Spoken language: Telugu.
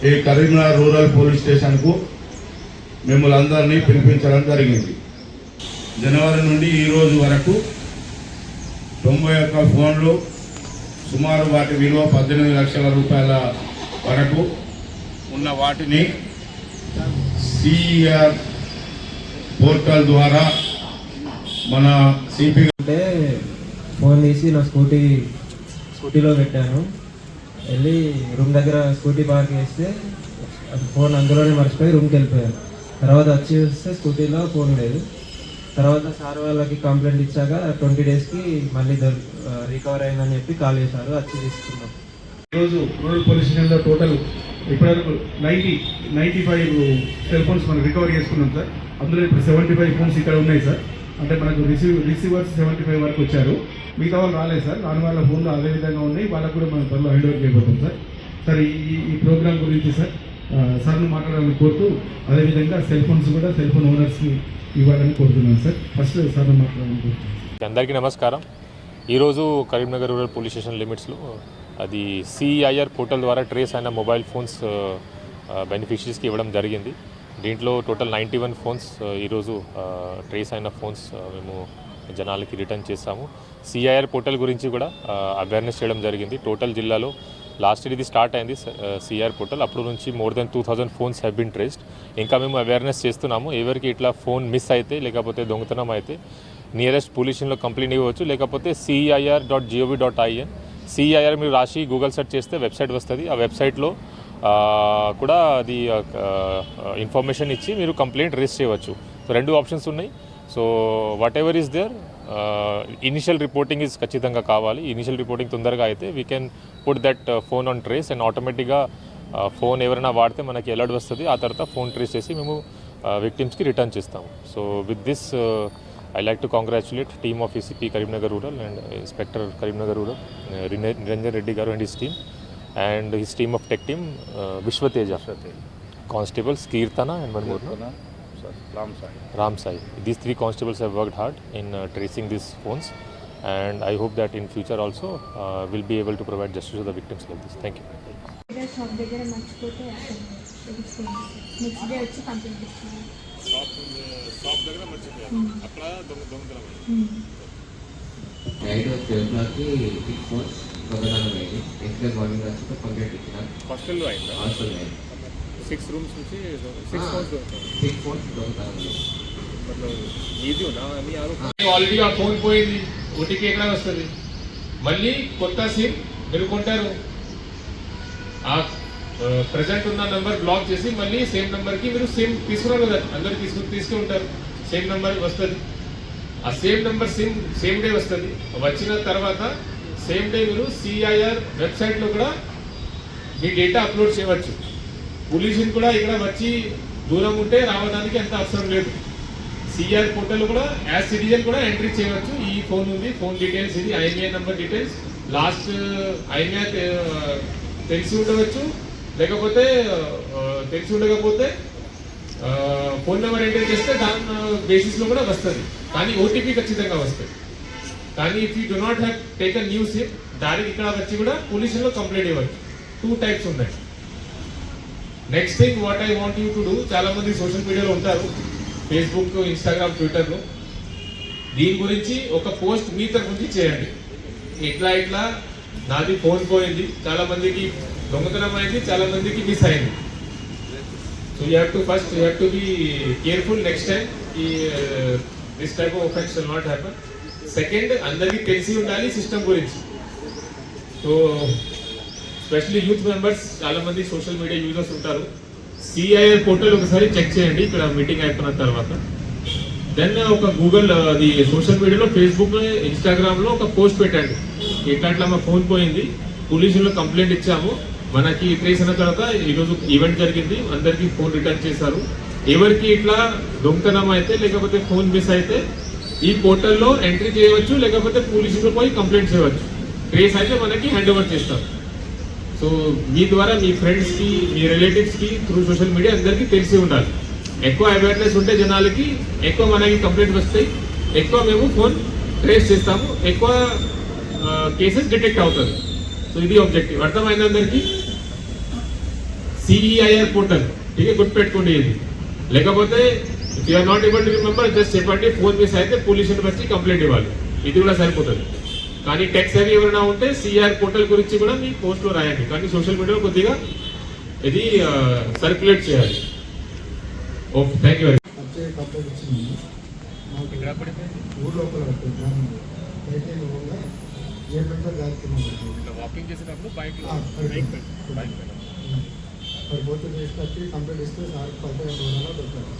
ఈ కరీంనగర్ రూరల్ పోలీస్ స్టేషన్కు మిమ్మల్ని అందరినీ పిలిపించడం జరిగింది. జనవరి నుండి ఈ రోజు వరకు 91 ఫోన్లు, సుమారు వాటి విలువ 18 లక్షల రూపాయల వరకు ఉన్న వాటిని సిఆర్ పోర్టల్ ద్వారా మన సిపి అంటే ఫోన్ తీసి నా స్కూటీలో పెట్టాను. వెళ్ళి రూమ్ దగ్గర స్కూటీ పార్క్ చేస్తే ఫోన్ అందులోనే మర్చిపోయి రూమ్కి వెళ్ళిపోయాను. తర్వాత వచ్చి చూస్తే స్కూటీలో ఫోన్ లేదు. తర్వాత సార్ వాళ్ళకి కంప్లైంట్ ఇచ్చాక 20 డేస్కి మళ్ళీ రికవర్ అయిందని చెప్పి కాల్ చేశారు. వచ్చి తీసుకున్నాం. ఈరోజు రూరల్ పోలీస్ స్టేషన్లో టోటల్ ఇప్పటివరకు 95 సెల్ ఫోన్స్ మనం రికవర్ చేసుకున్నాం సార్. అందులో ఇప్పుడు 75 ఫోన్స్ ఇక్కడ ఉన్నాయి సార్. అంటే మనకు రిసీవర్స్ 75 వరకు వచ్చారు. మిగతా వాళ్ళు రాలేదు సార్. రాని వాళ్ళ ఫోన్లు అదే విధంగా ఉన్నాయి. వాళ్ళకు కూడా మనం త్వరలో హ్యాండ్ ఓవర్ చేయబోతాం సార్. సార్ ఈ ప్రోగ్రామ్ గురించి సార్ సార్ను మాట్లాడాలని కోరుతూ, అదేవిధంగా సెల్ ఫోన్స్ కూడా సెల్ ఫోన్ ఓనర్స్కి ఇవ్వాలని కోరుతున్నాను సార్. ఫస్ట్ సార్ను మాట్లాడాలని కోరుతున్నాను. అందరికీ నమస్కారం. ఈరోజు కరీంనగర్ రూరల్ పోలీస్ స్టేషన్ లిమిట్స్లో అది సిఐఆర్ పోర్టల్ ద్వారా ట్రేస్ అయిన మొబైల్ ఫోన్స్ బెనిఫిషరీస్కి ఇవ్వడం జరిగింది. దీంట్లో టోటల్ 91 ఫోన్స్ ఈరోజు ట్రేస్ అయిన ఫోన్స్ మేము జనాలకి రిటర్న్ చేస్తాము. సిఐఆర్ పోర్టల్ గురించి కూడా అవేర్నెస్ చేయడం జరిగింది. టోటల్ జిల్లాలో లాస్ట్ ఇయర్ ఇది స్టార్ట్ అయింది సిఆర్ పోర్టల్. అప్పుడు నుంచి more than 2000 phones have been traced. ఇంకా మేము అవేర్నెస్ చేస్తున్నాము. ఎవరికి ఇట్లా ఫోన్ మిస్ అయితే లేకపోతే దొంగతనం అయితే నియరెస్ట్ పోలీస్ స్టేషన్లో కంప్లైంట్ ఇవ్వచ్చు. లేకపోతే CIR.gov.in సిఐఆర్ మీరు రాసి గూగుల్ సెర్చ్ చేస్తే వెబ్సైట్ వస్తుంది. ఆ వెబ్సైట్లో కూడా అది ఇన్ఫర్మేషన్ ఇచ్చి మీరు కంప్లైంట్ రిజిస్టర్ చేయవచ్చు. సో 2 ఆప్షన్స్ ఉన్నాయి. So what is there initial reporting is ఖచ్చితంగా కావాలి. ఇనిషియల్ రిపోర్టింగ్ తొందరగా అయితే we can put that phone on trace and ఆటోమేటిక్గా ఫోన్ ఎవరైనా వాడితే మనకి అలర్ట్ వస్తుంది. ఆ తర్వాత ఫోన్ ట్రేస్ చేసి మేము విక్టిమ్స్కి రిటర్న్ చేస్తాము. So with this I like to congratulate team of ACP Karimnagar Rural and Inspector Karimnagar Rural Niranjan Reddy Garu and his team, and his team of tech team Vishwateja, constables Kirtana and one more, no? Ram Sai. These 3 constables have worked hard in tracing these phones, and I hope that in future also we'll be able to provide justice to the victims like this. Thank you. Shop దగ్గర మర్చిపోతే నెక్స్ట్ డే వచ్చి కంప్లైంట్ ఇచ్చాను. షాప్ దగ్గర మర్చిపోయారు. అక్కడ దొంగతనం నైట్ 12:00కి 6 ఫోన్స్ దొంగతనం అయింది. నెక్స్ట్ మార్నింగ్ వచ్చి కంప్లైంట్ ఇచ్చినారు. హాస్టల్లో అయింది. 6 రూమ్స్ నుంచి 6 ఫోన్స్ దొంగతనం ఆల్రెడీ ఆ ఫోన్ పోయింది. ఓటీపీ ఎక్కడ వస్తుంది? మళ్ళీ కొత్త సిమ్ మీరు కొంటారు. ఆ ప్రజెంట్ ఉన్న నెంబర్ బ్లాక్ చేసి మళ్ళీ సేమ్ నెంబర్కి మీరు సేమ్ తీసుకున్నారు కదా, అందరూ తీసుకుంటారు. సేమ్ నెంబర్ వస్తుంది. ఆ సేమ్ నెంబర్ సేమ్ డే వస్తుంది. వచ్చిన తర్వాత సేమ్ డే మీరు సిఐఆర్ వెబ్సైట్లో కూడా మీ డేటా అప్లోడ్ చేయవచ్చు. పోలీసులు కూడా ఇక్కడ వచ్చి దూరం ఉంటే రావడానికి అంత అవసరం లేదు. సిఆర్ పోర్టల్ కూడా యాజ్ సిటిజన్ కూడా ఎంట్రీ చేయవచ్చు. ఈ ఫోన్ ఉంది, ఫోన్ డీటెయిల్స్ ఇది, IMA number details, last IMA తెలిసి ఉండవచ్చు, లేకపోతే తెలిసి ఉండకపోతే ఫోన్ నెంబర్ ఎంటర్ చేస్తే దాని బేసిస్లో కూడా వస్తుంది. కానీ ఓటీపీ ఖచ్చితంగా వస్తుంది. కానీ if you do not have taken new SIM, దానికి ఇక్కడ వచ్చి కూడా పోలీసులో కంప్లైంట్ ఇవ్వచ్చు. 2 టైప్స్ ఉన్నాయి. Next thing what I want you to do, చాలా మంది సోషల్ మీడియాలో ఉంటారు, ఫేస్బుక్, ఇన్స్టాగ్రామ్, ట్విట్టర్లో. దీని గురించి ఒక పోస్ట్ మీ తరఫు నుంచి చేయండి. ఇట్లా నాది ఫోన్ పోయింది, చాలా మందికి దొంగతనం అయింది, చాలా మందికి మిస్ అయింది. So you have to be careful next time. This type of offence will not happen. Second, అందరికీ తెలిసి ఉండాలి సిస్టమ్ గురించి. సో స్పెషల్లీ యూత్ మెంబర్స్, చాలా మంది సోషల్ మీడియా యూజర్స్ ఉంటారు. సిఐఆర్ పోర్టల్ ఒకసారి చెక్ చేయండి ఇక్కడ మీటింగ్ అయిపోయిన తర్వాత. దెన్ ఒక గూగుల్ అది సోషల్ మీడియాలో, ఫేస్బుక్, ఇన్స్టాగ్రామ్లో ఒక పోస్ట్ పెట్టండి. ఇట్లా మా ఫోన్ పోయింది, పోలీసుల్లో కంప్లైంట్ ఇచ్చాము, మనకి ట్రేస్ అయిన తర్వాత ఈరోజు ఈవెంట్ జరిగింది, అందరికీ ఫోన్ రిటర్న్ చేశారు. ఎవరికి ఇట్లా దొంగతనం అయితే లేకపోతే ఫోన్ మిస్ అయితే ఈ పోర్టల్లో ఎంట్రీ చేయవచ్చు, లేకపోతే పోలీసులో పోయి కంప్లైంట్ చేయవచ్చు. ట్రేస్ అయితే మనకి హ్యాండ్ ఓవర్ చేస్తాం. సో మీ ద్వారా మీ ఫ్రెండ్స్కి, మీ రిలేటివ్స్కి త్రూ సోషల్ మీడియా అందరికీ తెలిసి ఉండాలి. ఎక్కువ అవేర్నెస్ ఉంటే జనాలకి ఎక్కువ మనకి కంప్లైంట్ వస్తాయి, ఎక్కువ మేము ఫోన్ ట్రేస్ చేస్తాము, ఎక్కువ కేసెస్ డిటెక్ట్ అవుతుంది. సో ఇది ఆబ్జెక్టివ్. అర్థమైంది అందరికీ? సిఈఐఆర్ పోర్టల్ ठीक है గుర్తుపెట్టుకోండి ఇది లేకపోతే if you are not able to remember just చెప్పండి ఫోన్ మిస్ అయితే పోలీస్ స్టేషన్ వచ్చి కంప్లైంట్ ఇవ్వాలి ఇది కూడా సరిపోతుంది కానీ టెక్స్ అవి ఎవరైనా ఉంటే సిఆర్ పోర్టల్ గురించి కూడా మీ పోస్ట్లో రాయండి కానీ సోషల్ మీడియాలో కొద్దిగా ఇది సర్క్యులేట్ చేయాలి ఓకే థ్యాంక్ యూ వెరీ వచ్చే కంప్లైంట్ వచ్చింది మాకు ఊరు లోపల బయట ఏ పెద్ద గారికి వాకింగ్ చేసేటప్పుడు బైక్ పోతే తీసుకొచ్చి కంప్లైంట్ ఇస్తే సార్ 15 రోజుల్లో దొరకాలి